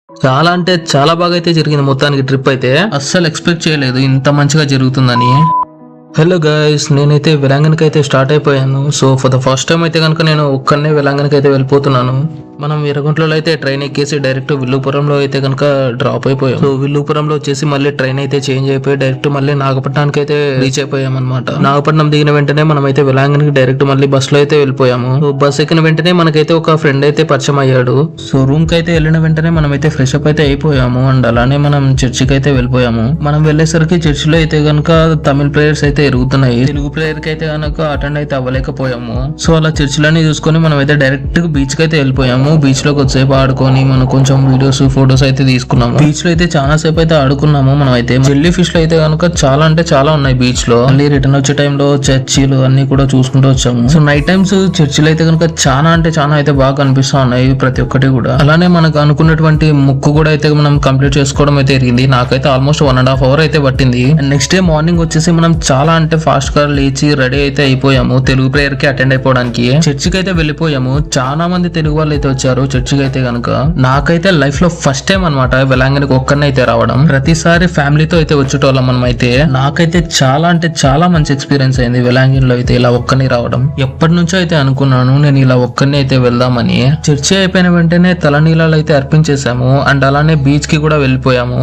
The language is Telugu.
చాలా అంటే చాలా బాగా అయితే జరిగింది మొత్తానికి ట్రిప్ అయితే. అస్సలు ఎక్స్పెక్ట్ చేయలేదు ఇంత మంచిగా జరుగుతుందని. హలో గైస్, నేనైతే వెలాంగనికి అయితే స్టార్ట్ అయిపోయాను. So for the first time అయితే కనుక నేను ఒక్కనే వెలాంగనికి అయితే వెళ్ళిపోతున్నాను. మనం ఎర్రగుంటలో అయితే ట్రైన్ ఎక్కేసి డైరెక్ట్ విల్లుపురంలో అయితే కనుక డ్రాప్ అయిపోయాం. సో విల్లుపురంలో వచ్చేసి మళ్ళీ ట్రైన్ అయితే చేంజ్ అయిపోయి డైరెక్ట్ మళ్ళీ నాగపట్నానికి అయితే రీచ్ అయిపోయాం అనమాట. నాగపట్నం దిగిన వెంటనే మనం అయితే వెలాంగనికి డైరెక్ట్ మళ్ళీ బస్ లో అయితే వెళ్ళిపోయాము. సో బస్ ఎక్కిన వెంటనే మనకైతే ఒక ఫ్రెండ్ అయితే పరిచయం అయ్యాడు. సో రూమ్ కి అయితే వెళ్ళిన వెంటనే మనం అయితే ఫ్రెష్ అప్ అయితే అయిపోయాము. అండ్ అలానే మనం చర్చికి అయితే వెళ్ళిపోయాము. మనం వెళ్ళేసరికి చర్చిలో అయితే కనుక తమిళ ప్రేయర్స్ అయితే ఎరుగుతున్నాయి. తెలుగు ప్రేయర్ కి అయితే కనుక అటెండ్ అయితే అవ్వలేకపోయాము. సో అలా చర్చిలన్నీ చూసుకొని మనం అయితే డైరెక్ట్ బీచ్ కి అయితే వెళ్ళిపోయాము. బీచ్ లో కొద్దిసేపు ఆడుకొని మనం కొంచెం వీడియోస్ ఫొటోస్ అయితే తీసుకున్నాము. బీచ్ లో అయితే చాలా సేపు అయితే ఆడుకున్నాము. మనం అయితే జెల్లీ ఫిష్ లో అయితే కనుక చాలా అంటే చాలా ఉన్నాయి బీచ్ లో. మళ్ళీ రిటర్న్ వచ్చే టైంలో చర్చిలు అన్ని కూడా చూసుకుంటూ వచ్చాము. సో నైట్ టైమ్స్ చర్చిలు అయితే కనుక చాలా అంటే చాలా అయితే బాగా కనిపిస్తా ఉన్నాయి ప్రతి ఒక్కటి కూడా. అలానే మనకు అనుకున్నటువంటి ముక్కు కూడా అయితే మనం కంప్లీట్ చేసుకోవడం అయితే జరిగింది. నాకైతే ఆల్మోస్ట్ 1.5 hours అయితే పట్టింది. అండ్ నెక్స్ట్ డే మార్నింగ్ వచ్చేసి మనం చాలా అంటే ఫాస్ట్ గా లేచి రెడీ అయితే అయిపోయాము తెలుగు ప్రేయర్ కి అటెండ్ అయిపోవడానికి. చర్చికి అయితే వెళ్ళిపోయాము. చాలా మంది తెలుగు వాళ్ళు అయితే వచ్చారు చర్చికి అయితే కనుక. నాకైతే లైఫ్ లో ఫస్ట్ టైం అనమాట వెలాంగనికి ఒక్కరిని అయితే రావడం. ప్రతిసారి ఫ్యామిలీతో అయితే వచ్చేటోళ్ళం మనం అయితే. నాకైతే చాలా అంటే చాలా మంచి ఎక్స్పీరియన్స్ అయింది వెలాంగిన్లో అయితే ఇలా ఒక్కరిని రావడం. ఎప్పటి నుంచో అయితే అనుకున్నాను నేను ఇలా ఒక్కరిని అయితే వెళ్దామని. చర్చి అయిపోయిన వెంటనే తలనీలాలు అయితే అర్పించేసాము. అండ్ అలానే బీచ్ కి కూడా వెళ్ళిపోయాము.